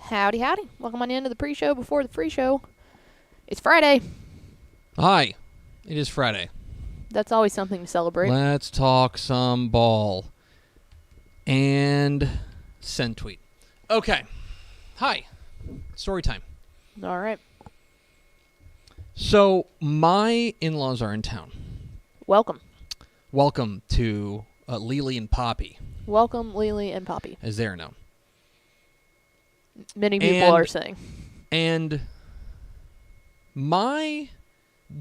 Howdy, howdy. Welcome on into the pre-show before the free show. It's Friday. Hi. It is Friday. That's always something to celebrate. Let's talk some ball. And send tweet. Okay. Hi. Story time. All right. So, my in-laws are in town. Welcome. Welcome to Lily and Poppy. Welcome, Lily and Poppy. As they're known. Many people are saying. And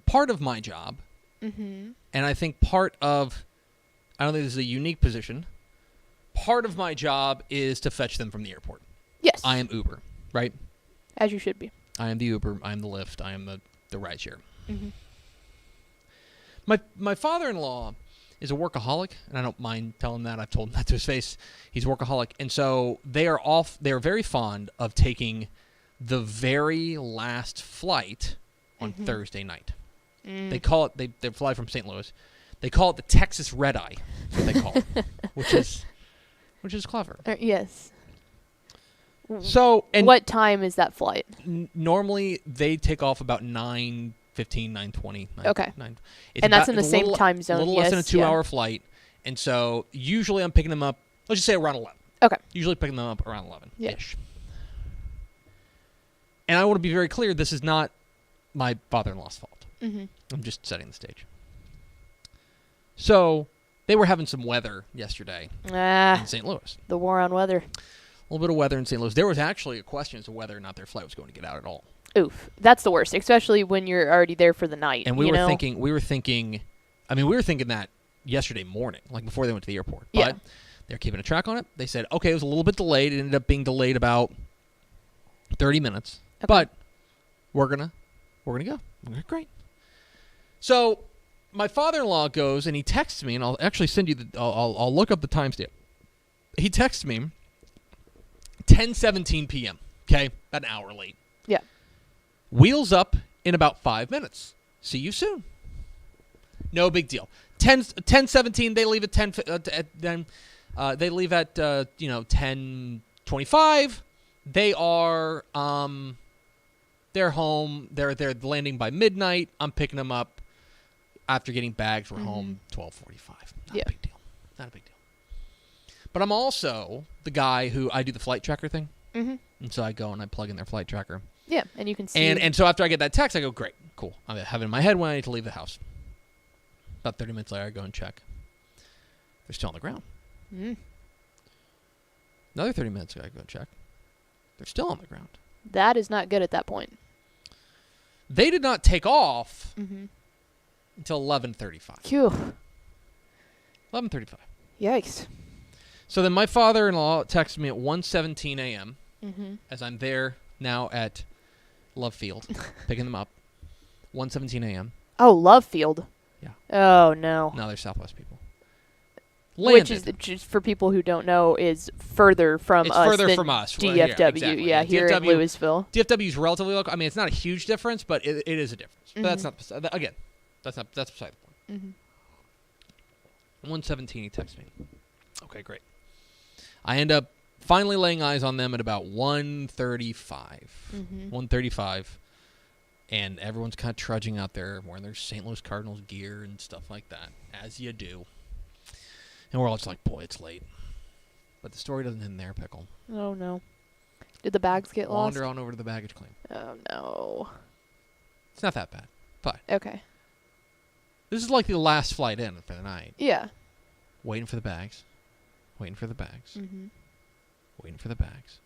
part of my job, and I think I don't think this is a unique position, part of my job is to fetch them from the airport. Yes. I am Uber, right? As you should be. I am the Uber, I am the Lyft, I am the rideshare. Mm-hmm. My father-in-law is a workaholic, and I don't mind telling him that. I've told him that to his face. He's a workaholic. And so they are very fond of taking the very last flight on Thursday night. They call it, they fly from St. Louis. They call it the Texas Red Eye, what they call it, which is clever. Yes. So, and what time is that flight? Normally, they take off about 9:15, 9:20. Okay. And that's in the same time zone. A little less than a 2-hour flight. And so usually I'm picking them up, let's just say around 11. Okay. Usually picking them up around 11-ish. Yeah. And I want to be very clear, this is not my father-in-law's fault. Mm-hmm. I'm just setting the stage. So they were having some weather yesterday in St. Louis. The war on weather. A little bit of weather in St. Louis. There was actually a question as to whether or not their flight was going to get out at all. Oof. That's the worst, especially when you're already there for the night. And we were thinking that yesterday morning, like before they went to the airport. Yeah. But they're keeping a track on it. They said, okay, it was a little bit delayed. It ended up being delayed about 30 minutes. Okay. But we're gonna go. Okay, great. So my father-in-law goes and he texts me, and I'll actually send you I'll look up the timestamp. He texts me 10:17 p.m. Okay, about an hour late. Yeah. Wheels up in about 5 minutes. See you soon. No big deal. 10:17. They leave at 10. Then they leave at 10:25. They are they're home. They're landing by midnight. I'm picking them up after getting bags. We're home 12:45. Not a big deal. Not a big deal. But I'm also the guy who I do the flight tracker thing. And so I go and I plug in their flight tracker. Yeah, and you can see. And so after I get that text, I go, great, cool. I have it in my head when I need to leave the house. About 30 minutes later, I go and check. They're still on the ground. Another 30 minutes ago, I go and check. They're still on the ground. That is not good at that point. They did not take off until 11:35. Phew. 11:35. Yikes. So then my father-in-law texted me at 1:17 a.m. As I'm there now at Love Field, picking them up. 1:17 a.m. Oh, Love Field. Yeah. Oh, no. No, they're Southwest people. Which is, just for people who don't know, is further from us. It's further than from us. DFW. Exactly. Yeah, here in Louisville. DFW is relatively local. I mean, it's not a huge difference, but it is a difference. But that's not, again, that's beside the point. 1:17, he texts me. Okay, great. I end up finally laying eyes on them at about 1:35. 1:35. And everyone's kind of trudging out there wearing their St. Louis Cardinals gear and stuff like that, as you do. And we're all just like, boy, it's late. But the story doesn't end there, Pickle. Oh, no. Did the bags get lost? Wander on over to the baggage claim. Oh, no. It's not that bad. But okay. This is like the last flight in for the night. Yeah. Waiting for the bags. Waiting for the bags. Waiting for the bags.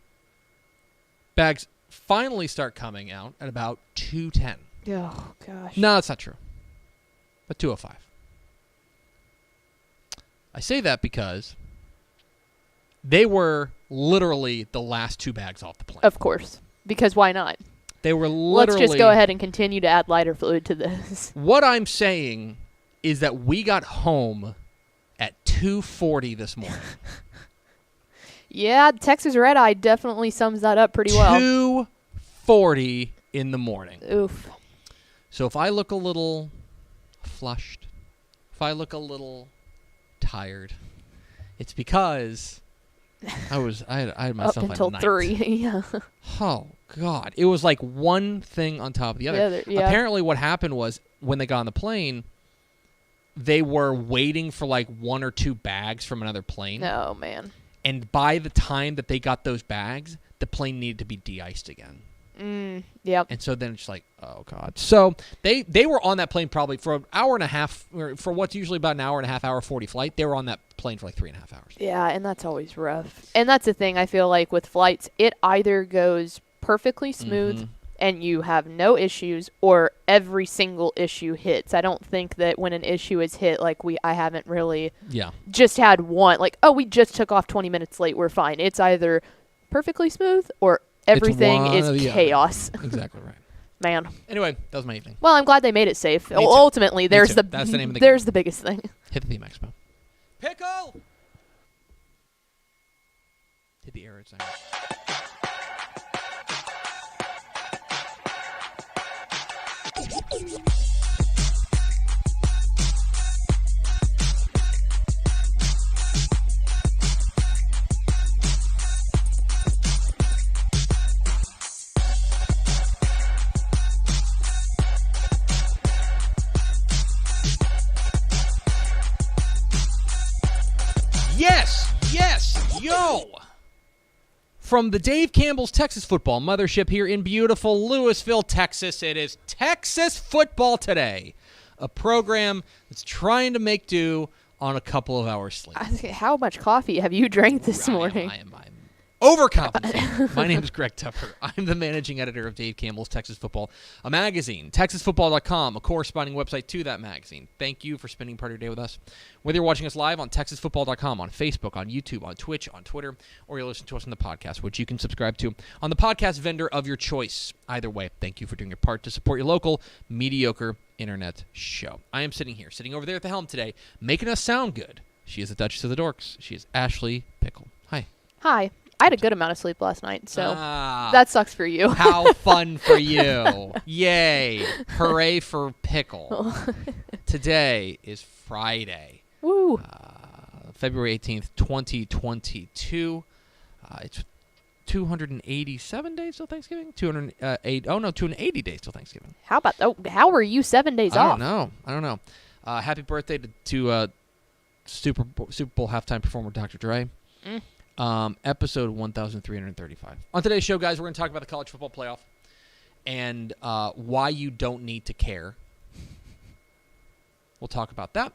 Bags finally start coming out at about 2:10. Oh, gosh. No, that's not true. But 2:05. I say that because they were literally the last two bags off the plane. Of course. Because why not? They were literally... Let's just go ahead and continue to add lighter fluid to this. What I'm saying is that we got home at 2:40 this morning. Yeah, Texas Red Eye definitely sums that up pretty well. 2:40 in the morning. Oof. So if I look a little flushed, if I look a little tired, it's because I had myself up until a night. 3. Yeah. Oh God, it was like one thing on top of the other. Yeah. Apparently, what happened was when they got on the plane, they were waiting for like one or two bags from another plane. Oh man. And by the time that they got those bags, the plane needed to be de-iced again. Yep. And so then it's like, oh God. So they were on that plane probably for an hour and a half, or for what's usually about an hour and a half, hour 40 flight. They were on that plane for like 3.5 hours. Yeah, and that's always rough. And that's the thing I feel like with flights, it either goes perfectly smooth and you have no issues, or every single issue hits. I don't think that when an issue is hit, like I haven't really just had one, like, oh, we just took off 20 minutes late, we're fine. It's either perfectly smooth or everything is chaos. Exactly right. Man. Anyway, that was my evening. Well, I'm glad they made it safe. Ultimately, that's the name of the game. The biggest thing. Hit the theme expo. Pickle! Hit the air sign. Yes, yo! From the Dave Campbell's Texas Football Mothership here in beautiful Louisville, Texas, it is Texas Football Today, a program that's trying to make do on a couple of hours sleep. How much coffee have you drank this morning? Overcompensating. My name is Greg Tupper. I'm the managing editor of Dave Campbell's Texas Football, a magazine, TexasFootball.com, a corresponding website to that magazine. Thank you for spending part of your day with us. Whether you're watching us live on TexasFootball.com, on Facebook, on YouTube, on Twitch, on Twitter, or you're listening to us on the podcast, which you can subscribe to on the podcast vendor of your choice. Either way, thank you for doing your part to support your local, mediocre internet show. I am sitting over there at the helm today, making us sound good. She is the Duchess of the Dorks. She is Ashley Pickle. Hi. Hi. I had a good amount of sleep last night, so that sucks for you. How fun for you. Yay. Hooray for Pickle. Today is Friday. Woo. February 18th, 2022. It's 287 days till Thanksgiving? 280 days till Thanksgiving. How are you 7 days off? I don't know. Happy birthday to Super Bowl halftime performer Dr. Dre. Episode 1335. On today's show, guys, we're going to talk about the college football playoff and why you don't need to care. We'll talk about that.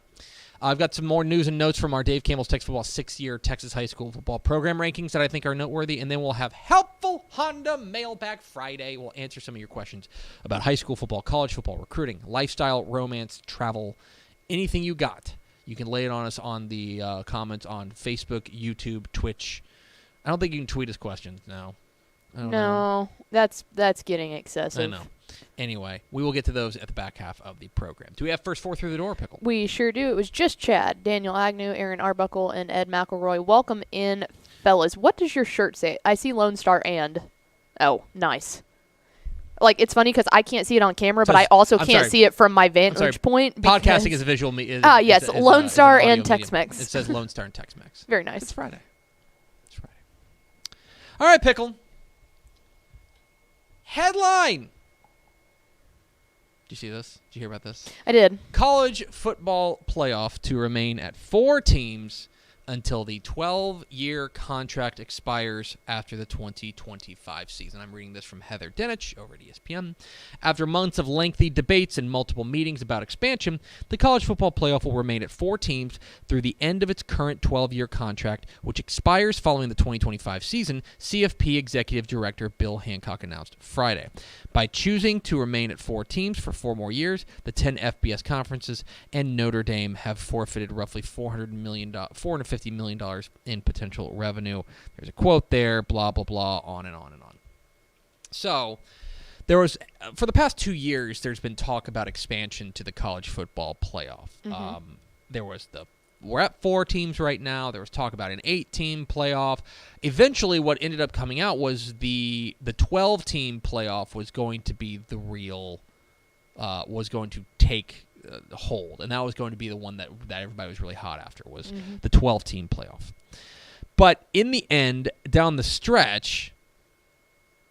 I've got some more news and notes from our Dave Campbell's Texas Football 6-year Texas high school football program rankings that I think are noteworthy, and then we'll have Helpful Honda Mailbag Friday. We'll answer some of your questions about high school football, college football, recruiting, lifestyle, romance, travel, anything you got. You can lay it on us on the comments on Facebook, YouTube, Twitch. I don't think you can tweet us questions now. No, that's getting excessive. I know. Anyway, we will get to those at the back half of the program. Do we have first four through the door, Pickle? We sure do. It was just Chad, Daniel Agnew, Aaron Arbuckle, and Ed McElroy. Welcome in, fellas. What does your shirt say? I see Lone Star and. Oh, nice. Like, it's funny because I can't see it on camera, but I also can't see it from my vantage point. Podcasting is a visual medium. Yes, Lone Star and Tex-Mex. It says Lone Star and Tex-Mex. Very nice. It's Friday. All right, Pickle. Headline. Did you see this? Did you hear about this? I did. College football playoff to remain at 4 teams until the 12-year contract expires after the 2025 season. I'm reading this from Heather Dinich over at ESPN. After months of lengthy debates and multiple meetings about expansion, the college football playoff will remain at 4 teams through the end of its current 12-year contract, which expires following the 2025 season, CFP Executive Director Bill Hancock announced Friday. By choosing to remain at 4 teams for 4 more years, the 10 FBS conferences and Notre Dame have forfeited roughly $450 million in potential revenue. There's a quote there, blah, blah, blah, on and on and on. So there was, for the past 2 years, there's been talk about expansion to the college football playoff. We're at 4 teams right now. There was talk about an 8-team playoff. Eventually, what ended up coming out was the 12-team playoff was going to be the real, was going to take hold, and that was going to be the one that everybody was really hot after, was the 12-team playoff. But in the end, down the stretch,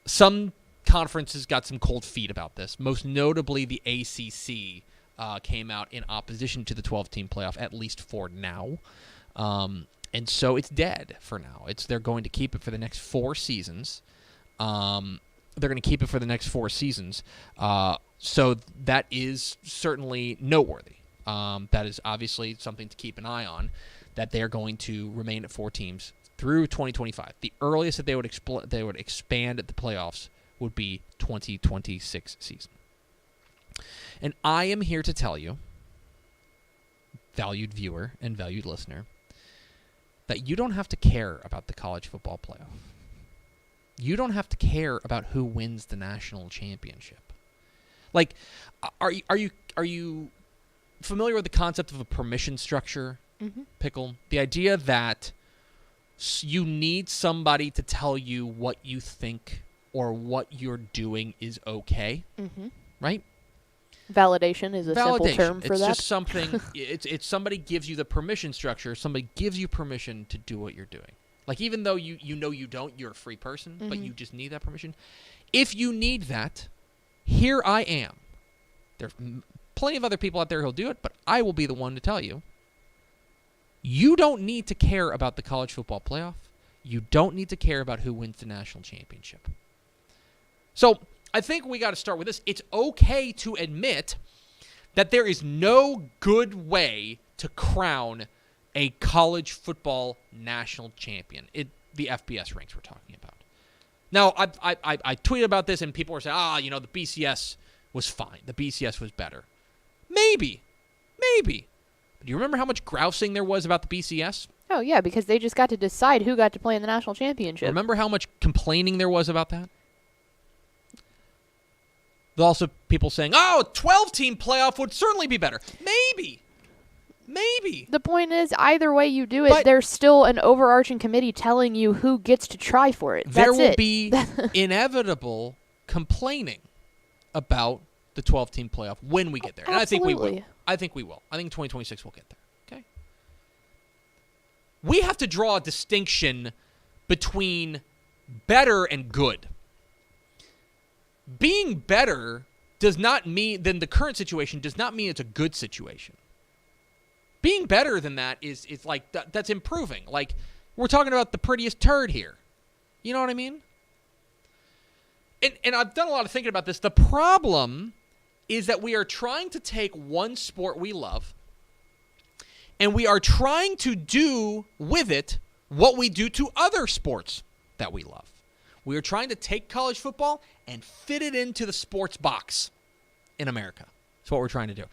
some conferences got some cold feet about this. Most notably, the ACC came out in opposition to the 12-team playoff, at least for now. And so it's dead for now. They're going to keep it for the next 4 seasons. So that is certainly noteworthy. That is obviously something to keep an eye on, that they are going to remain at 4 teams through 2025. The earliest that they would expand at the playoffs would be 2026 season. And I am here to tell you, valued viewer and valued listener, that you don't have to care about the college football playoff. You don't have to care about who wins the national championship. Like, are you familiar with the concept of a permission structure, Pickle? The idea that you need somebody to tell you what you think or what you're doing is okay, right? Validation is a simple term for that. It's just something. It's somebody gives you the permission structure. Somebody gives you permission to do what you're doing. Like, even though you know you don't, you're a free person, but you just need that permission. If you need that, here I am. There's plenty of other people out there who'll do it, but I will be the one to tell you. You don't need to care about the college football playoff. You don't need to care about who wins the national championship. So I think we got to start with this. It's okay to admit that there is no good way to crown a college football national champion. the FBS ranks we're talking about. Now, I tweeted about this, and people were saying, the BCS was fine. The BCS was better. Maybe. But do you remember how much grousing there was about the BCS? Oh, yeah, because they just got to decide who got to play in the national championship. Remember how much complaining there was about that? There's also people saying, a 12-team playoff would certainly be better. Maybe. The point is, either way you do it, there's still an overarching committee telling you who gets to try for it. There will be inevitable complaining about the 12-team playoff when we get there. And Absolutely. I think we will. I think 2026 we'll get there. Okay? We have to draw a distinction between better and good. Being better does not mean than the current situation does not mean it's a good situation. Being better than that is like that's improving. Like, we're talking about the prettiest turd here. You know what I mean? And I've done a lot of thinking about this. The problem is that we are trying to take one sport we love, and we are trying to do with it what we do to other sports that we love. We are trying to take college football and fit it into the sports box in America. That's what we're trying to do.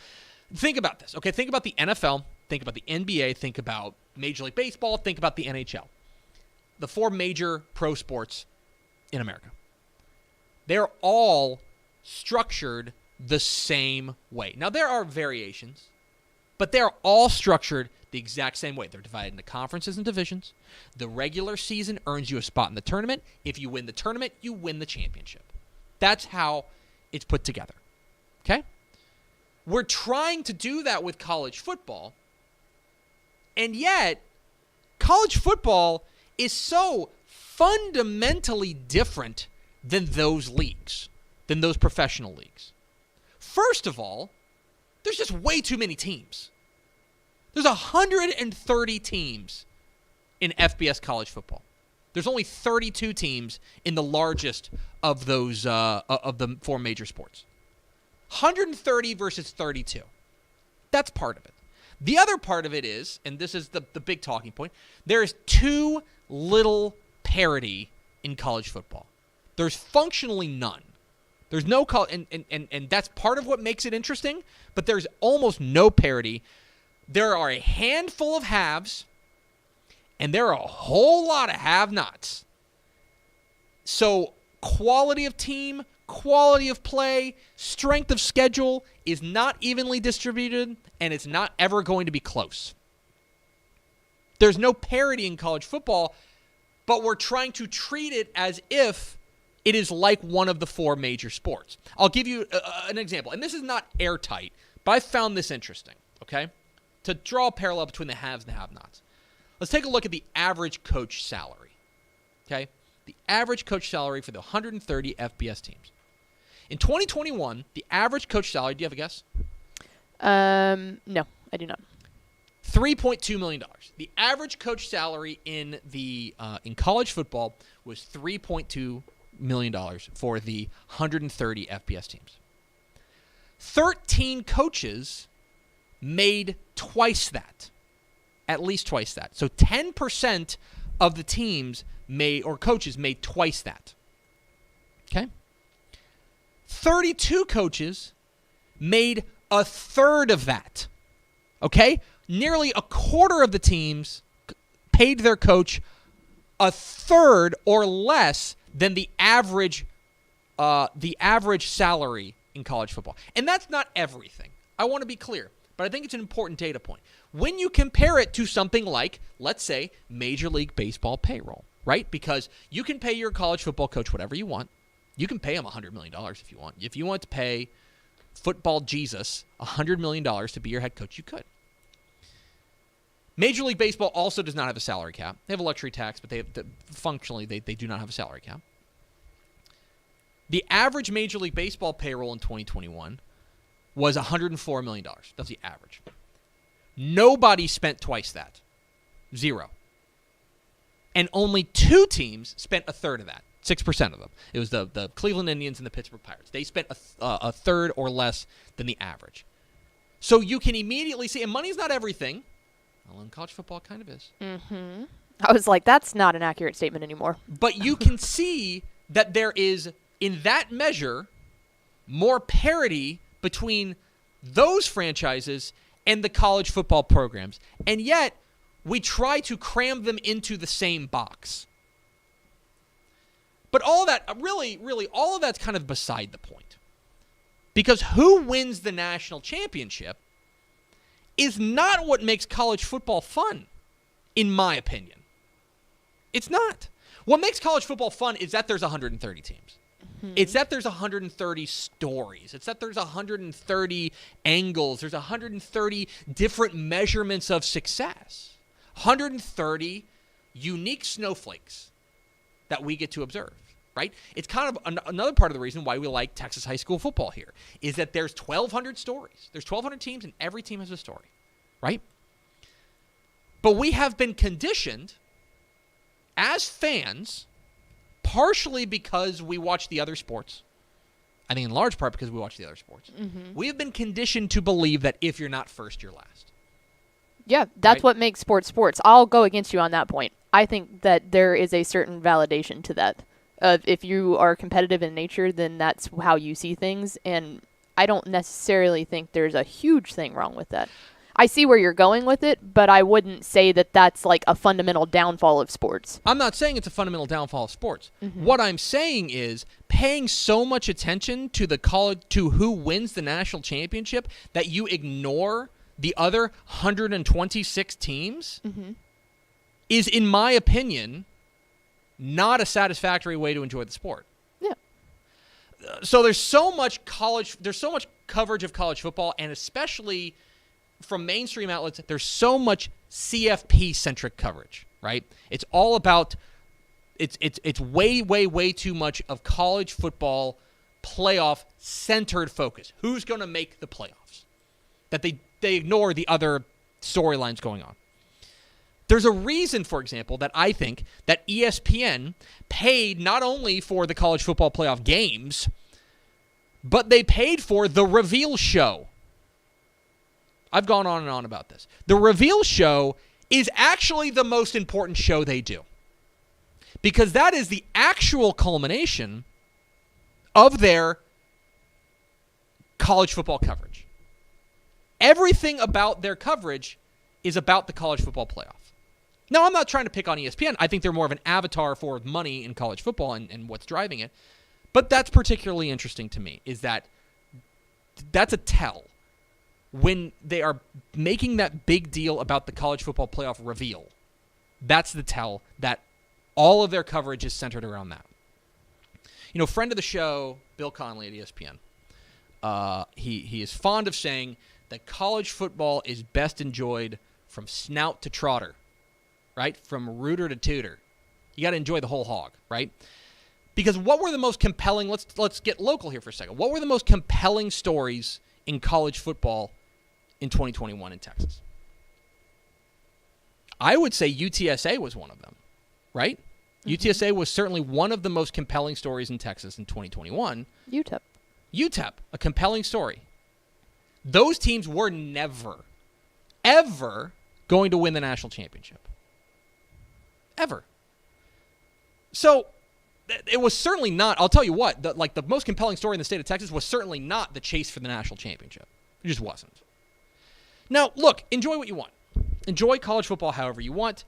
Think about this, okay? Think about the NFL. Think about the NBA. Think about Major League Baseball. Think about the NHL. The 4 major pro sports in America. They're all structured the same way. Now, there are variations, but they're all structured the exact same way. They're divided into conferences and divisions. The regular season earns you a spot in the tournament. If you win the tournament, you win the championship. That's how it's put together. Okay? We're trying to do that with college football, and yet college football is so fundamentally different than those leagues, than those professional leagues. First of all, there's just way too many teams. There's 130 teams in FBS college football. There's only 32 teams in the largest of those of the 4 major sports. 130 versus 32. That's part of it. The other part of it is, and this is the big talking point, there is too little parity in college football. There's functionally none. There's no and that's part of what makes it interesting, but there's almost no parity. There are a handful of haves, and there are a whole lot of have-nots. So quality of team, quality of play, strength of schedule is not evenly distributed, and it's not ever going to be close. There's no parity in college football, but we're trying to treat it as if it is like one of the 4 major sports. I'll give you an example, and this is not airtight, but I found this interesting, okay? To draw a parallel between the haves and the have-nots. Let's take a look at the average coach salary, okay? The average coach salary for the 130 FBS teams. In 2021, the average coach salary, do you have a guess? No, I do not. $3.2 million. The average coach salary in college football was $3.2 million for the 130 FBS teams. 13 coaches made twice that, at least twice that. So 10% of the teams coaches made twice that. Okay? 32 coaches made a third of that. Okay? Nearly a quarter of the teams paid their coach a third or less than the average salary in college football. And that's not everything. I want to be clear, but I think it's an important data point. When you compare it to something like, let's say, Major League Baseball payroll, right? Because you can pay your college football coach whatever you want. You can pay him $100 million if you want. If you want to pay football Jesus $100 million to be your head coach, you could. Major League Baseball also does not have a salary cap. They have a luxury tax, but functionally they do not have a salary cap. The average Major League Baseball payroll in 2021 was $104 million. That's the average. Nobody spent twice that. 0. And only 2 teams spent a third of that. 6% of them. It was the Cleveland Indians and the Pittsburgh Pirates. They spent a third or less than the average. So you can immediately see, and money's not everything. Well, in college football, it kind of is. Mm-hmm. I was like, that's not an accurate statement anymore. But you can see that there is, in that measure, more parity between those franchises and the college football programs. And yet, we try to cram them into the same box. But all of that, really, all of that's kind of beside the point. Because who wins the national championship is not what makes college football fun, in my opinion. It's not. What makes college football fun is that there's 130 teams. Mm-hmm. It's that there's 130 stories. It's that there's 130 angles. There's 130 different measurements of success. 130 unique snowflakes that we get to observe, right? It's kind of another part of the reason why we like Texas high school football here is that there's 1,200 stories. There's 1,200 teams, and every team has a story, right? But we have been conditioned as fans, partially because we watch the other sports, I think in large part because we watch the other sports, we have been conditioned to believe that if you're not first, you're last. Yeah, that's right? What makes sports. I'll go against you on that point. I think that there is a certain validation to that. If you are competitive in nature, then that's how you see things, and I don't necessarily think there's a huge thing wrong with that. I see where you're going with it, but I wouldn't say that that's like a fundamental downfall of sports. I'm not saying it's a fundamental downfall of sports. What I'm saying is paying so much attention to to who wins the national championship that you ignore the other 126 teams is, in my opinion, not a satisfactory way to enjoy the sport. Yeah. So there's so much coverage of college football, and especially from mainstream outlets, there's so much CFP-centric coverage, right? It's all about it's way too much of college football playoff-centered focus. Who's going to make the playoffs? That they ignore the other storylines going on. There's a reason, for example, that I think that ESPN paid not only for the college football playoff games, but they paid for the reveal show. I've gone on and on about this. The reveal show is actually the most important show they do, because that is the actual culmination of their college football coverage. Everything about their coverage is about the college football playoff. Now, I'm not trying to pick on ESPN. I think they're more of an avatar for money in college football and what's driving it. But that's particularly interesting to me, is that that's a tell. When they are making that big deal about the college football playoff reveal, that's the tell that all of their coverage is centered around that. You know, friend of the show, Bill Conley at ESPN, he is fond of saying that college football is best enjoyed from snout to trotter, right? From rooter to tutor. You got to enjoy the whole hog, right? Because what were the most compelling, let's get local here for a second. What were the most compelling stories in college football in 2021 in Texas? I would say UTSA was one of them, right? UTSA was certainly one of the most compelling stories in Texas in 2021. UTEP, a compelling story. Those teams were never, ever going to win the national championship. Ever. So it was certainly not, I'll tell you what, the most compelling story in the state of Texas was certainly not the chase for the national championship. It just wasn't. Now, look, enjoy what you want. Enjoy college football however you want,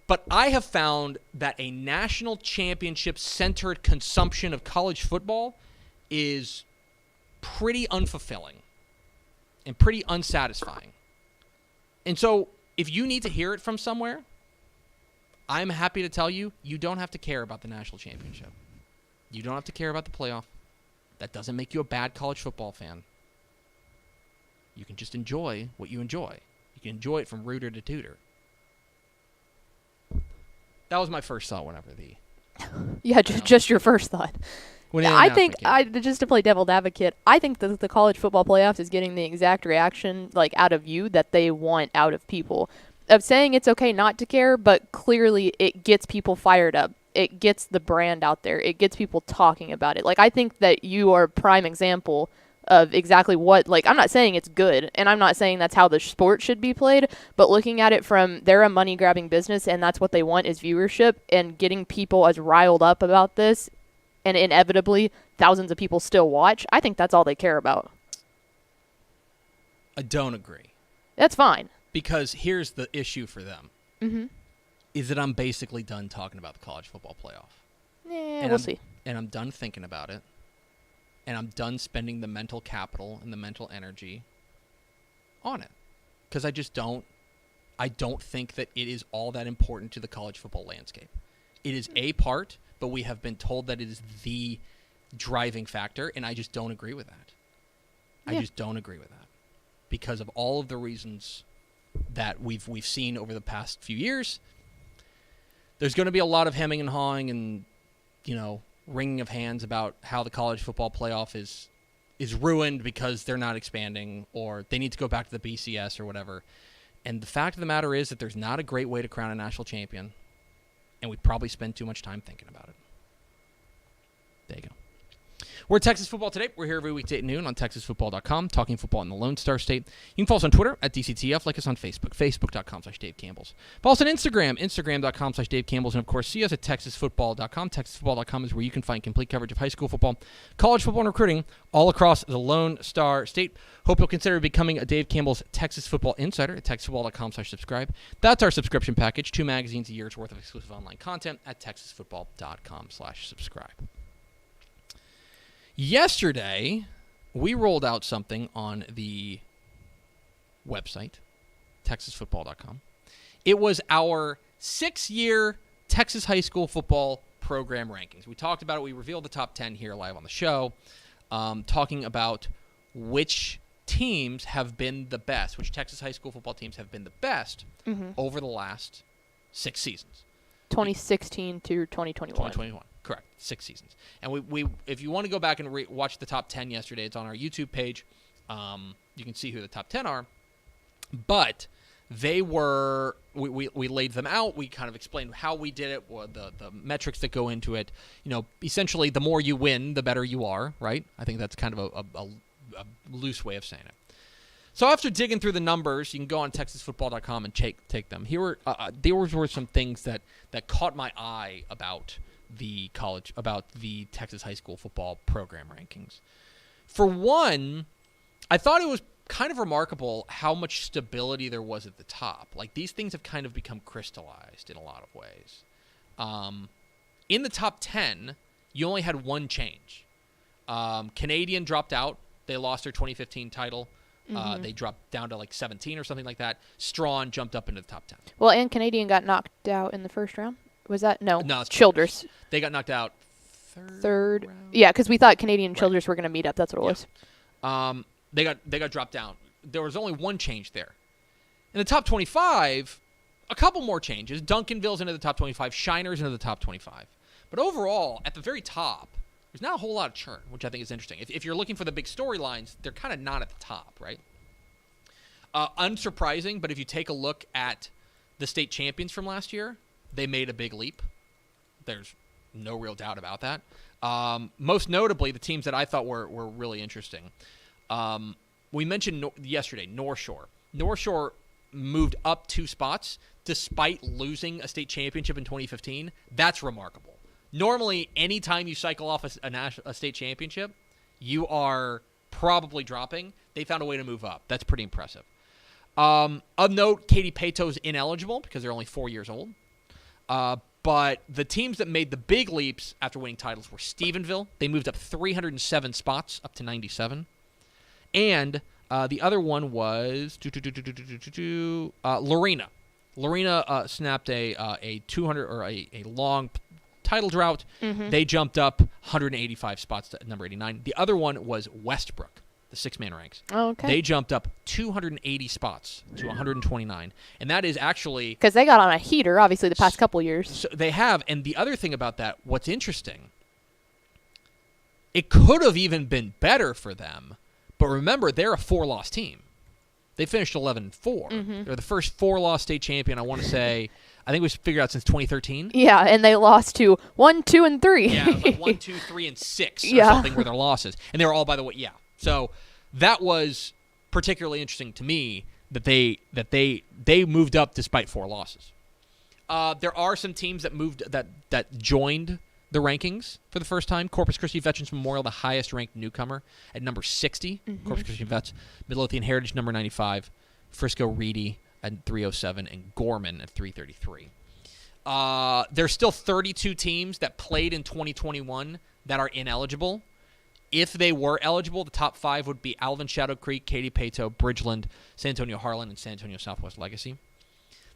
but I have found that a national championship-centered consumption of college football is pretty unfulfilling and pretty unsatisfying. And so, if you need to hear it from somewhere, I'm happy to tell you, you don't have to care about the national championship. You don't have to care about the playoff. That doesn't make you a bad college football fan. You can just enjoy what you enjoy. You can enjoy it from rooter to tutor. That was my first thought whenever just your first thought. I think, just to play devil's advocate, I think that the college football playoffs is getting the exact reaction out of you that they want out of people. Of saying it's okay not to care, but clearly it gets people fired up. It gets the brand out there. It gets people talking about it. I think that you are a prime example of exactly what, like, I'm not saying it's good, and I'm not saying that's how the sport should be played, but looking at it from, they're a money-grabbing business, and that's what they want is viewership, and getting people as riled up about this, and inevitably thousands of people still watch, I think that's all they care about. I don't agree. That's fine. Because here's the issue for them. Mm-hmm. Is that I'm basically done talking about the college football playoff. We'll see. And I'm done thinking about it. And I'm done spending the mental capital and the mental energy on it. Because I don't think that it is all that important to the college football landscape. It is a part, but we have been told that it is the driving factor, and I just don't agree with that. I just don't agree with that. Because of all of the reasons that we've seen over the past few years, there's going to be a lot of hemming and hawing and, wringing of hands about how the college football playoff is ruined because they're not expanding or they need to go back to the BCS or whatever. And the fact of the matter is that there's not a great way to crown a national champion, and we probably spend too much time thinking about it. There you go. We're at Texas Football Today. We're here every weekday at noon on TexasFootball.com, talking football in the Lone Star State. You can follow us on Twitter at DCTF, like us on Facebook, Facebook.com/Dave Campbell's. Follow us on Instagram, Instagram.com/Dave Campbell's, and of course, see us at TexasFootball.com. TexasFootball.com is where you can find complete coverage of high school football, college football, and recruiting all across the Lone Star State. Hope you'll consider becoming a Dave Campbell's Texas Football Insider at TexasFootball.com/subscribe. That's our subscription package, 2 magazines a year's worth of exclusive online content at TexasFootball.com/subscribe. Yesterday, we rolled out something on the website, TexasFootball.com. It was our 6-year Texas high school football program rankings. We talked about it. We revealed the top 10 here live on the show, talking about which teams have been the best, which Texas high school football teams have been the best over the last 6 seasons. 2016 to 2021. 2021. Correct. 6 seasons. And we if you want to go back and watch the top 10 yesterday, it's on our YouTube page. You can see who the top 10 are. But they were, we laid them out. We kind of explained how we did it, the metrics that go into it. Essentially, the more you win, the better you are, right? I think that's kind of a loose way of saying it. So after digging through the numbers, you can go on TexasFootball.com and take them. There were some things that caught my eye about the Texas high school football program rankings. For one, I thought it was kind of remarkable how much stability there was at the top. Like, these things have kind of become crystallized in a lot of ways. In the top 10, you only had one change. Canadian dropped out. They lost their 2015 title. They dropped down to like 17 or something like that. Strawn jumped up into the top 10. Well, and Canadian got knocked out in the first round. Was that? No, it's Childress. They got knocked out third round? Yeah, because we thought Canadian and Childress were going to meet up. That's what it was. They got dropped down. There was only one change there. In the top 25, a couple more changes. Duncanville's into the top 25. Shiner's into the top 25. But overall, at the very top, there's not a whole lot of churn, which I think is interesting. If you're looking for the big storylines, they're kind of not at the top, right? Unsurprising, but if you take a look at the state champions from last year, they made a big leap. There's no real doubt about that. Most notably, the teams that I thought were really interesting. We mentioned yesterday, North Shore. North Shore moved up 2 spots despite losing a state championship in 2015. That's remarkable. Normally, anytime you cycle off a state championship, you are probably dropping. They found a way to move up. That's pretty impressive. Of note, Katy Peto's ineligible because they're only 4 years old. But the teams that made the big leaps after winning titles were Stephenville. They moved up 307 spots, up to 97. And the other one was Lorena. Lorena snapped a 200 or a long title drought. They jumped up 185 spots to number 89. The other one was Westbrook, the 6-man ranks. Oh, okay. They jumped up 280 spots to 129. And that is actually... because they got on a heater, obviously, the past couple years. So they have. And the other thing about that, what's interesting, it could have even been better for them. But remember, they're a 4-loss team. They finished 11-4. They're the first 4-loss state champion, I want to say... I think we figured out since 2013. Yeah, and they lost to 1, 2, and 3. Yeah, it was like 1, 2, 3, and 6 or something were their losses. And they were all, by the way, So that was particularly interesting to me that they moved up despite 4 losses. There are some teams that joined the rankings for the first time. Corpus Christi Veterans Memorial, the highest ranked newcomer at number 60. Corpus Christi Vets. Midlothian Heritage number 95. Frisco Reedy at 307 and Gorman at 333. There's still 32 teams that played in 2021 that are ineligible. If they were eligible, the top 5 would be Alvin Shadow Creek, Katy Pato, Bridgeland, San Antonio Harlan, and San Antonio Southwest Legacy.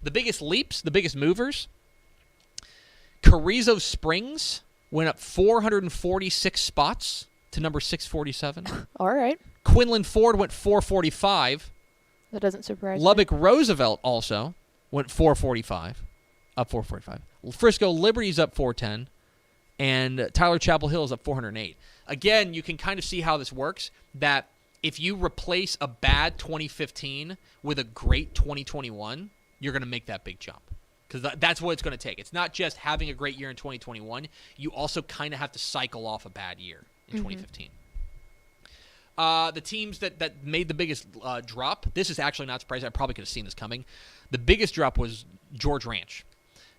The biggest leaps, the biggest movers, Carrizo Springs went up 446 spots to number 647. All right. Quinlan Ford went 445. That doesn't surprise me. Lubbock Roosevelt also went 445, up 445. Frisco Liberty's up 410, and Tyler Chapel Hill is up 408. Again, you can kind of see how this works, that if you replace a bad 2015 with a great 2021, you're going to make that big jump. Because that's what it's going to take. It's not just having a great year in 2021. You also kind of have to cycle off a bad year in 2015. The teams that made the biggest drop, this is actually not surprising. I probably could have seen this coming. The biggest drop was George Ranch,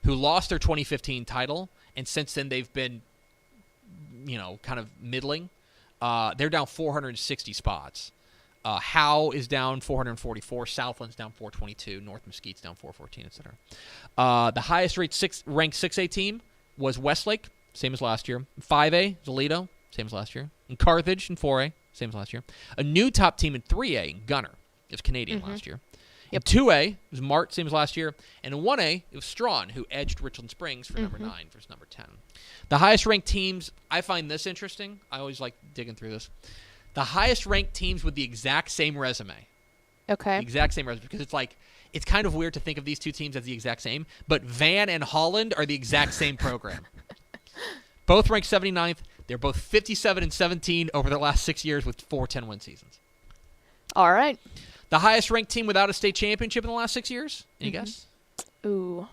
who lost their 2015 title, and since then they've been, kind of middling. They're down 460 spots. Howe is down 444. Southland's down 422. North Mesquite's down 414, etc. The highest ranked 6A team was Westlake, same as last year. 5A, Toledo, same as last year. And Carthage in 4A, same as last year. A new top team in 3A, Gunner, it was Canadian last year. Yep. In 2A, it was Mart, same as last year. And in 1A, it was Strawn, who edged Richland Springs for number 9 versus number 10. The highest ranked teams, I find this interesting. I always like digging through this. The highest ranked teams with the exact same resume. Okay. The exact same resume. Because it's kind of weird to think of these two teams as the exact same. But Van and Holland are the exact same program. Both ranked 79th. They're both 57 and 17 over their last 6 years with 4 10-win seasons. All right. The highest ranked team without a state championship in the last 6 years? Any guess? Ooh.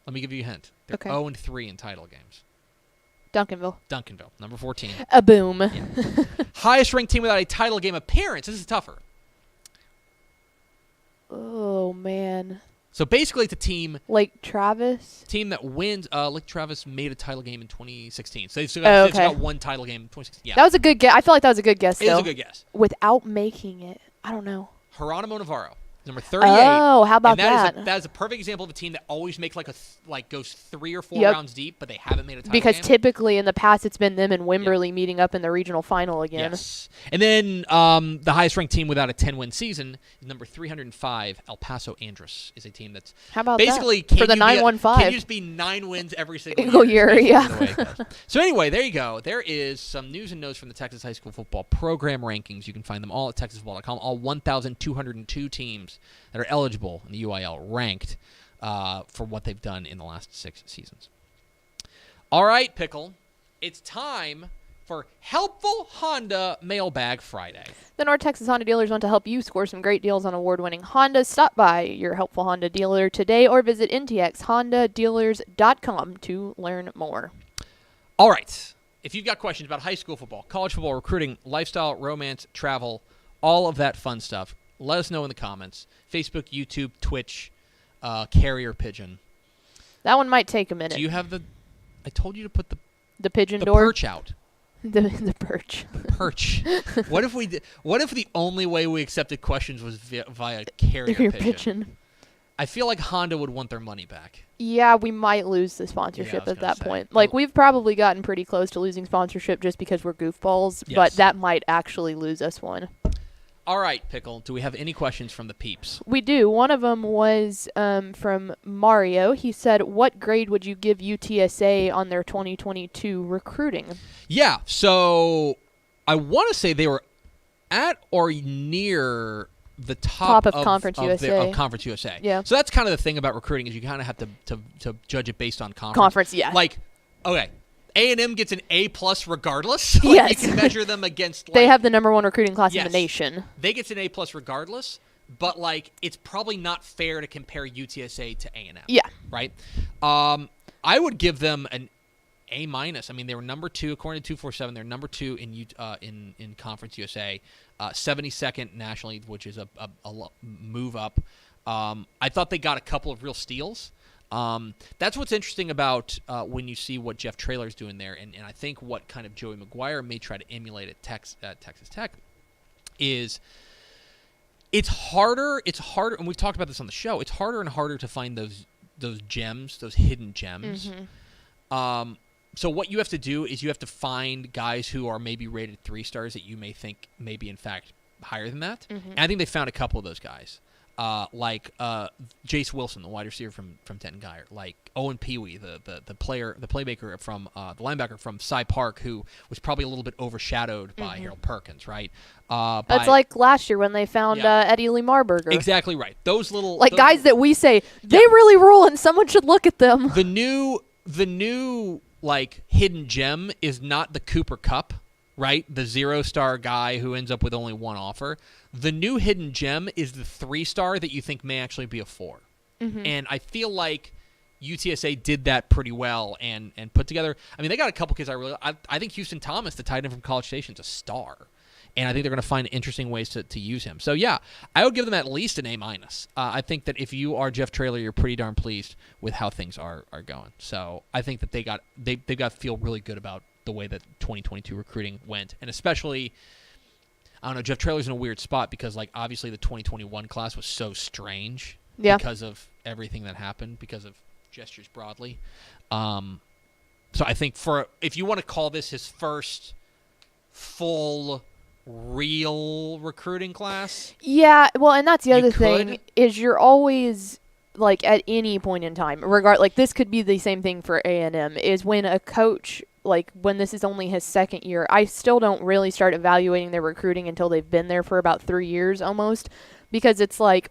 Let me give you a hint. They're 0-3 in title games. Duncanville, number 14. A boom. Yeah. Highest ranked team without a title game appearance. This is tougher. Oh, man. So basically it's a team. Lake Travis? Team that wins. Lake Travis made a title game in 2016. So they've got one title game in 2016. Yeah. That was a good guess. I feel like that was a good guess, though. It was a good guess. Without making it. I don't know. Geronimo Navarro. Number 38. Oh, how about that? That is a perfect example of a team that always makes goes 3 or 4 rounds deep, but they haven't made a title because game. Typically in the past it's been them and Wimberley meeting up in the regional final again. Yes. And then the highest ranked team without a 10-win season is number 305, El Paso Andrus, is a team that's how about basically that? For the 9-1-5. Can you just be 9 wins every single year? Yeah. So anyway, there you go. There is some news and notes from the Texas High School Football program rankings. You can find them all at texasfootball.com. All 1,202 teams that are eligible in the UIL ranked for what they've done in the last 6 seasons. All right, Pickle. It's time for Helpful Honda Mailbag Friday. The North Texas Honda dealers want to help you score some great deals on award-winning Hondas. Stop by your Helpful Honda dealer today or visit ntxhondadealers.com to learn more. All right. If you've got questions about high school football, college football, recruiting, lifestyle, romance, travel, all of that fun stuff, let us know in the comments. Facebook, YouTube, Twitch, Carrier Pigeon. That one might take a minute. Do you have the... I told you to put the pigeon door? Perch out. The perch. The perch. What if the only way we accepted questions was via Carrier Pigeon? I feel like Honda would want their money back. Yeah, we might lose the sponsorship at that point. Like, we've probably gotten pretty close to losing sponsorship just because we're goofballs, but that might actually lose us one. All right, Pickle, do we have any questions from the peeps? We do. One of them was from Mario. He said, what grade would you give UTSA on their 2022 recruiting? Yeah, so I want to say they were at or near the top of Conference USA. Yeah. So that's kind of the thing about recruiting is you kind of have to judge it based on conference. Conference, yeah. Like, okay, A&M gets an A+ regardless. Like, yes. You can measure them against... they have the number 1 recruiting class in the nation. They get an A+ regardless, but, like, it's probably not fair to compare UTSA to A&M. Yeah. Right? I would give them an A-. I mean, they were number 2 according to 247. They're number 2 in Conference USA, 72nd nationally, which is a move up. I thought they got a couple of real steals. That's what's interesting about when you see what Jeff Traylor's doing there, and I think what kind of Joey McGuire may try to emulate at Texas Tech is it's harder, and we've talked about this on the show, it's harder and harder to find those gems, those hidden gems. Mm-hmm. So what you have to do is you have to find guys who are maybe rated 3 stars that you may think may be in fact higher than that. Mm-hmm. And I think they found a couple of those guys. Like Jace Wilson, the wide receiver from Denton Guyer, like Owen Peewee, the playmaker from the linebacker from Cy Park, who was probably a little bit overshadowed by Harold Perkins, right? That's like last year when they found Eddie Lee Marburger. Exactly right. Those guys that we say they really rule, and someone should look at them. The new like hidden gem is not the Cooper Kupp, right? The 0-star guy who ends up with only 1 offer. The new hidden gem is the 3-star that you think may actually be a 4. Mm-hmm. And I feel like UTSA did that pretty well and put together. I mean, they got a couple kids I think Houston Thomas, the tight end from College Station, is a star. And I think they're going to find interesting ways to use him. So, yeah, I would give them at least an A-. I think that if you are Jeff Traylor, you're pretty darn pleased with how things are going. So I think that they've got to feel really good about the way that 2022 recruiting went. And especially, I don't know, Jeff Traylor's in a weird spot because, like, obviously the 2021 class was so strange because of everything that happened, because of gestures broadly. So I think if you want to call this his first full real recruiting class. Yeah, well, and that's the other thing is you're always, like, at any point in time, like this could be the same thing for A&M, is when a coach, like when this is only his second year, I still don't really start evaluating their recruiting until they've been there for about 3 years almost, because it's like,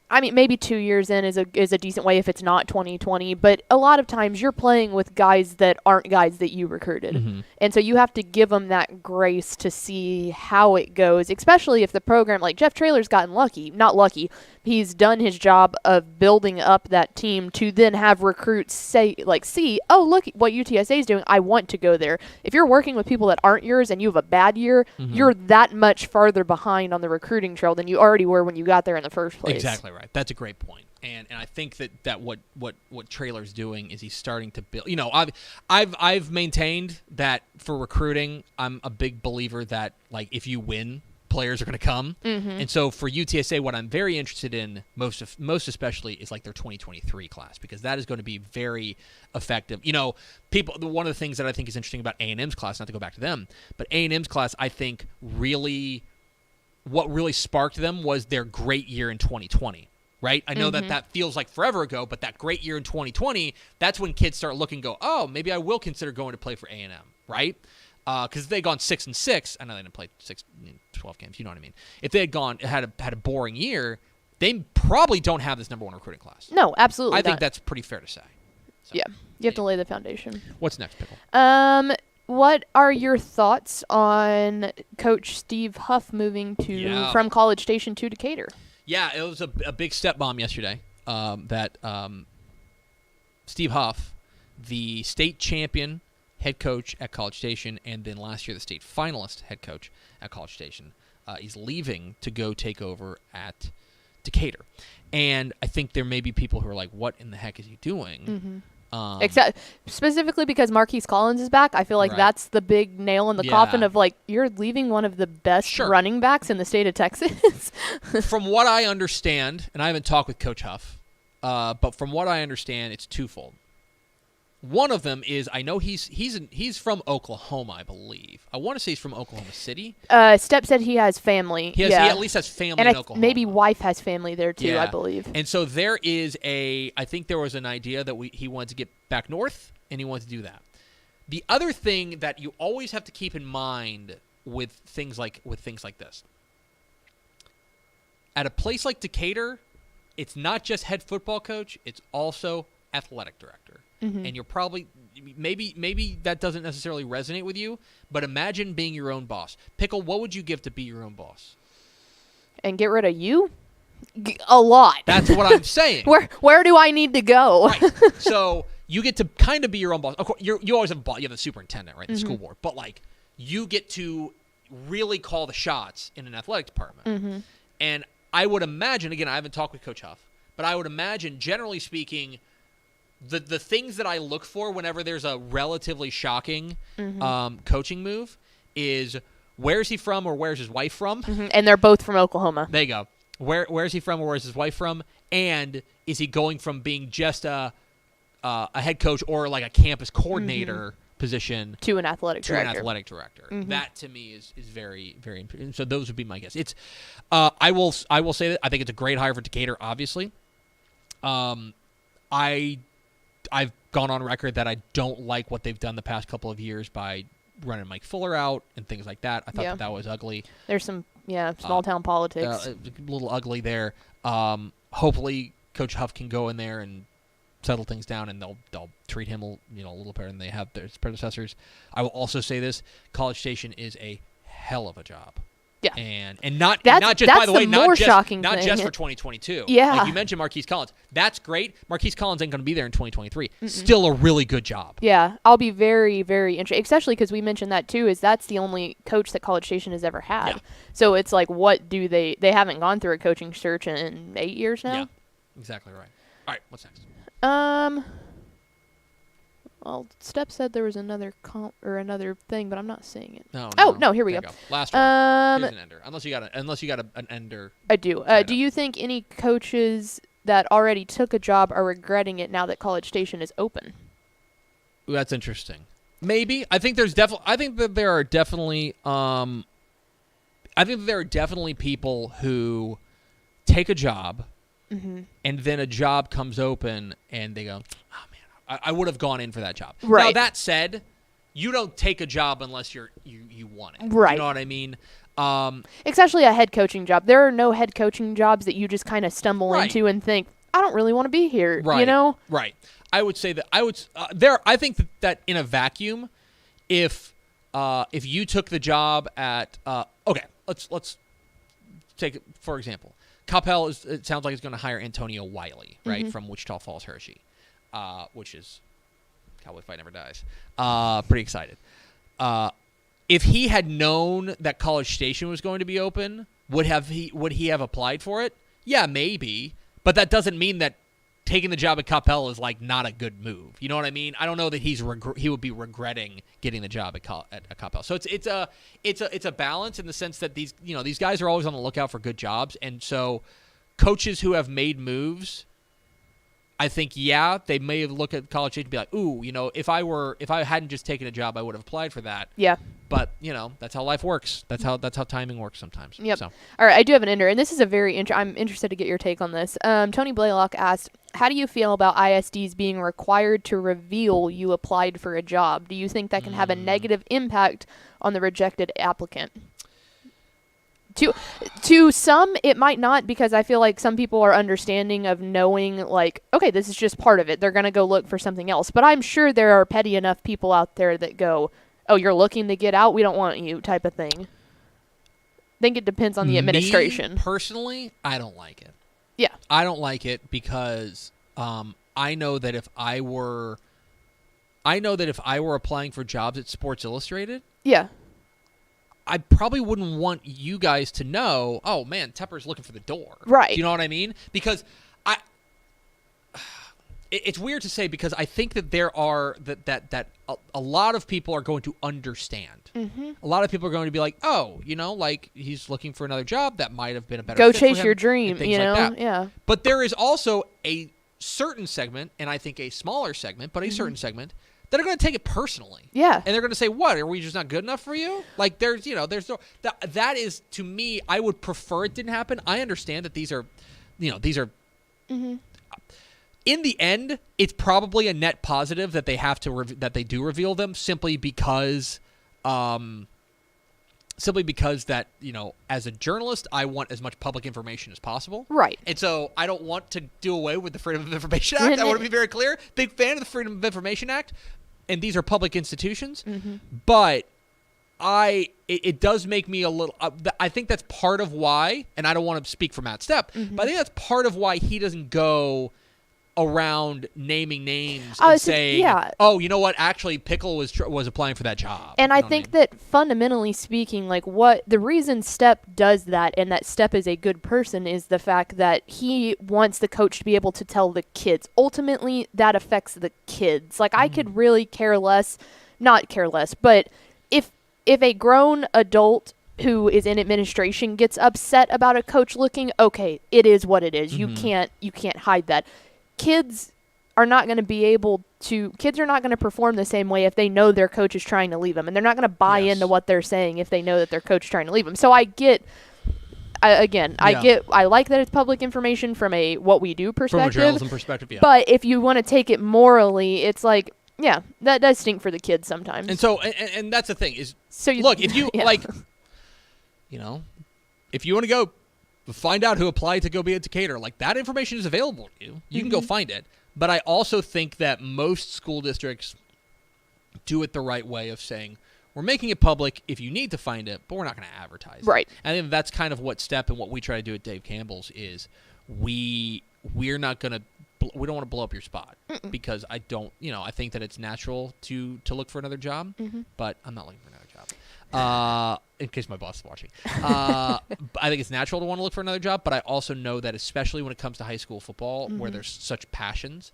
I mean, maybe 2 years in is a decent way if it's not 2020, but a lot of times you're playing with guys that aren't guys that you recruited. Mm-hmm. And so you have to give them that grace to see how it goes, especially if the program, like Jeff Traylor's gotten not lucky, he's done his job of building up that team to then have recruits see, oh, look what UTSA is doing, I want to go there. If you're working with people that aren't yours and you have a bad year, mm-hmm. you're that much farther behind on the recruiting trail than you already were when you got there in the first place. Exactly right. That's a great point. And I think that what Traylor's doing is he's starting to build. You know, I've maintained that for recruiting, I'm a big believer that, like, if you win, players are going to come. Mm-hmm. And so for UTSA, what I'm very interested in most especially is like their 2023 class, because that is going to be very effective. You know, one of the things that I think is interesting about A&M's class, not to go back to them, but A&M's class, I think what really sparked them was their great year in 2020. Right? I know mm-hmm. that feels like forever ago, but that great year in 2020, that's when kids start looking and go, oh, maybe I will consider going to play for A&M, right? Because if they had gone 6-6, I know they didn't play 12 games, you know what I mean? If they had had a boring year, they probably don't have this number 1 recruiting class. No, absolutely I think that's pretty fair to say. So, yeah, you have to lay the foundation. What's next, Pickle? What are your thoughts on Coach Steve Huff moving from College Station to Decatur? Yeah, it was a big step bomb yesterday that Steve Huff, the state champion head coach at College Station, and then last year the state finalist head coach at College Station, is leaving to go take over at Decatur. And I think there may be people who are like, what in the heck is he doing? Mm-hmm. Except specifically because Marquise Collins is back, I feel like that's the big nail in the coffin of, like, you're leaving one of the best running backs in the state of Texas. From what I understand, and I haven't talked with Coach Huff, but from what I understand, it's twofold. One of them is, I know he's from Oklahoma, I believe. I want to say he's from Oklahoma City. Step said he has family. He at least has family in Oklahoma. Maybe wife has family there too, I believe. And so there is I think there was an idea that he wanted to get back north, and he wanted to do that. The other thing that you always have to keep in mind with things like this, at a place like Decatur, it's not just head football coach; it's also athletic director. Mm-hmm. And you're probably maybe that doesn't necessarily resonate with you, but imagine being your own boss. Pickle, what would you give to be your own boss? And get rid of you? A lot. That's what I'm saying. Where do I need to go? Right. So you get to kind of be your own boss. Of course, you always have a boss. You have the superintendent, right, the school board. But, like, you get to really call the shots in an athletic department. And I would imagine, again, I haven't talked with Coach Huff, but I would imagine, generally speaking, the things that I look for whenever there's a relatively shocking coaching move is where's he from or where's his wife from? And they're both from Oklahoma. There you go. Where's he from or where's his wife from? And is he going from being just a head coach or like a campus coordinator position to an athletic director? That to me is very, very important. So those would be my guess. It's I will say that I think it's a great hire for Decatur, obviously. I've gone on record that I don't like what they've done the past couple of years by running Mike Fuller out and things like that. I thought that was ugly. There's some small town politics. A little ugly there. Hopefully Coach Huff can go in there and settle things down, and they'll treat him a little better than they have their predecessors. I will also say this: College Station is a hell of a job. Yeah, and not just, by the way, not just for 2022. Yeah, like you mentioned, Marquise Collins. That's great. Marquise Collins ain't going to be there in 2023. Still a really good job. Yeah, I'll be very, very interested, especially because we mentioned that too. Is that's the only coach that College Station has ever had. Yeah. So it's like, what do they haven't gone through a coaching search in 8 years now? Yeah, exactly right. All right, what's next? Well, Steph said there was another thing, but I'm not seeing it. No, here we go. Last one. Here's an ender. Unless you got an ender. I do. Do you think any coaches that already took a job are regretting it now that College Station is open? Ooh, that's interesting. Maybe. I think that there are definitely people who take a job and then a job comes open and they go, oh man, I would have gone in for that job. Right. Now that said, you don't take a job unless you want it. Right. You know what I mean? Especially a head coaching job. There are no head coaching jobs that you just kind of stumble into and think, I don't really want to be here. Right. You know? Right. I would say that I think that in a vacuum, if you took the job at okay, let's take it for example. Coppell it sounds like it's going to hire Antonio Wiley, right, from Wichita Falls, Hershey, which is Cowboy Fight Never Dies. Pretty excited. If he had known that College Station was going to be open, would he have applied for it? Yeah, maybe, but that doesn't mean that taking the job at Coppell is like not a good move. You know what I mean? I don't know that he would be regretting getting the job at Coppell. So it's a balance in the sense that these guys are always on the lookout for good jobs, and so coaches who have made moves, I think they may have looked at College Station and be like, ooh, if I hadn't just taken a job, I would have applied for that. Yeah. But that's how life works. That's how timing works sometimes. Yep. So. All right, I do have an ender, and this is a very I'm interested to get your take on this. Tony Blaylock asked, how do you feel about ISDs being required to reveal you applied for a job? Do you think that can have a negative impact on the rejected applicant? To some, it might not, because I feel like some people are understanding of knowing, like, okay, this is just part of it. They're going to go look for something else. But I'm sure there are petty enough people out there that go, oh, you're looking to get out? We don't want you, type of thing. I think it depends on the administration. Me, personally, I don't like it. Yeah. I don't like it because I know that if I were applying for jobs at Sports Illustrated, yeah, I probably wouldn't want you guys to know, oh man, Tepper's looking for the door. Right. Do you know what I mean? Because it's weird to say, because I think that there are that a lot of people are going to understand. Mm-hmm. A lot of people are going to be like, oh, like he's looking for another job. That might have been a better go fit chase for him, your dream, like that. Yeah. But there is also a certain segment, and I think a smaller segment, but a certain segment, that are going to take it personally. Yeah. And they're going to say, what, are we just not good enough for you? Like, there's no, that is, to me, I would prefer it didn't happen. I understand that these are, in the end, it's probably a net positive that they have to, that they do reveal them simply because that, as a journalist, I want as much public information as possible. Right. And so I don't want to do away with the Freedom of Information Act. I want to be very clear. Big fan of the Freedom of Information Act. And these are public institutions. Mm-hmm. But it does make me a little, I think that's part of why, and I don't want to speak for Matt Stepp, but I think that's part of why he doesn't go around naming names Oh, and so- saying, yeah. oh, you know what? Actually, Pickle was applying for that job. And You I know what think mean? that fundamentally speaking, like what the reason Step does that and that Step is a good person is the fact that he wants the coach to be able to tell the kids. Ultimately, that affects the kids. Like I could really not care less, but if a grown adult who is in administration gets upset about a coach looking, okay, it is what it is. You can't hide that. Kids are not going to perform the same way if they know their coach is trying to leave them, and they're not going to buy into what they're saying if they know that their coach is trying to leave them. So I like that it's public information from a what we do perspective. From a journalism perspective, yeah. But if you want to take it morally, it's like, yeah, that does stink for the kids sometimes. And so, and that's the thing is, so you, look, if you yeah. like, you know, if you want to go find out who applied to go be a Decatur, like that information is available to you. You can go find it. But I also think that most school districts do it the right way of saying, we're making it public if you need to find it, but we're not going to advertise Right. it. I think that's kind of what Step and what we try to do at Dave Campbell's is we're not going to we don't want to blow up your spot because I don't, I think that it's natural to look for another job, but I'm not looking for another job. In case my boss is watching. I think it's natural to want to look for another job, but I also know that especially when it comes to high school football where there's such passions,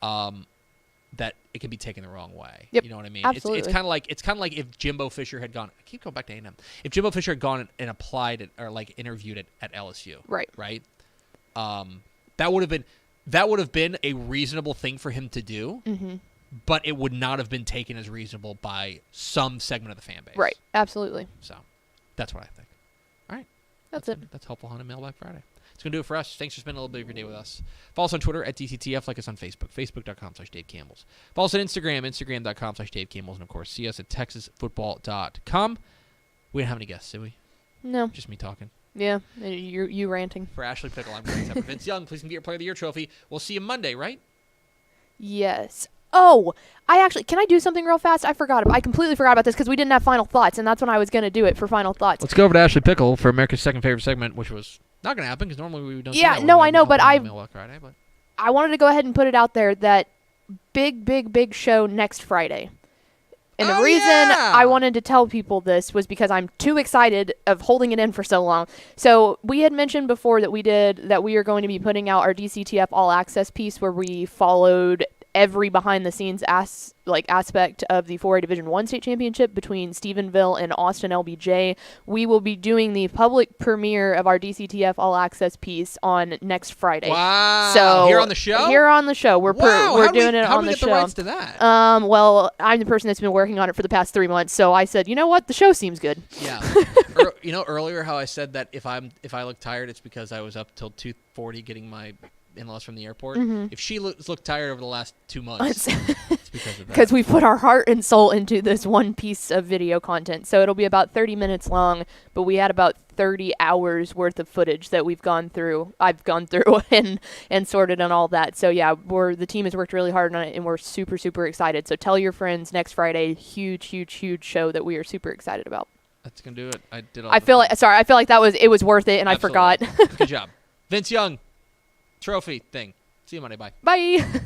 that it can be taken the wrong way. Yep. You know what I mean? Absolutely. It's kind of like if Jimbo Fisher had gone. I keep going back to A&M. If Jimbo Fisher had gone and applied or like interviewed at LSU, right? That would have been a reasonable thing for him to do, but it would not have been taken as reasonable by some segment of the fan base. Right. Absolutely. So that's what I think. All right. That's it. That's Helpful Hunt and Mailbag Friday. It's going to do it for us. Thanks for spending a little bit of your day with us. Follow us on Twitter at DCTF. Like us on Facebook, facebook.com/Dave Campbell's. Follow us on Instagram, instagram.com/Dave Campbell's. And, of course, see us at texasfootball.com. We didn't have any guests, did we? No. Just me talking. Yeah. You ranting. For Ashley Pickle, I'm Greg Tepper. Vince Young, please get your Player of the Year trophy. We'll see you Monday, right? Yes. Oh, can I do something real fast? I completely forgot about this because we didn't have final thoughts, and that's when I was going to do it for final thoughts. Let's go over to Ashley Pickle for America's second favorite segment, which was not going to happen because normally we don't. Yeah, no, I know, but I I wanted to go ahead and put it out there that big show next Friday. And the reason I wanted to tell people this was because I'm too excited of holding it in for so long. So we had mentioned before that we are going to be putting out our DCTF All Access piece where we followed every behind-the-scenes aspect of the 4A Division I state championship between Stephenville and Austin LBJ. We will be doing the public premiere of our DCTF All Access piece on next Friday. Wow! So here on the show? Here on the show. We're doing it on the show. How do we get the rights to that? Well, I'm the person that's been working on it for the past 3 months, so I said, you know what, the show seems good. Yeah. Earlier how I said that if I look tired, it's because I was up till 2:40 getting my in-laws from the airport. If she looked tired over the last 2 months, it's because of that. Because we put our heart and soul into this one piece of video content. So it'll be about 30 minutes long, but we had about 30 hours worth of footage that I've gone through and sorted and all that. So yeah, the team has worked really hard on it, and we're super, super excited. So tell your friends next Friday, huge show that we are super excited about. That's going to do it. I feel like it was worth it, and Absolutely. I forgot. Good job. Vince Young. Trophy thing. See you Monday. Bye. Bye.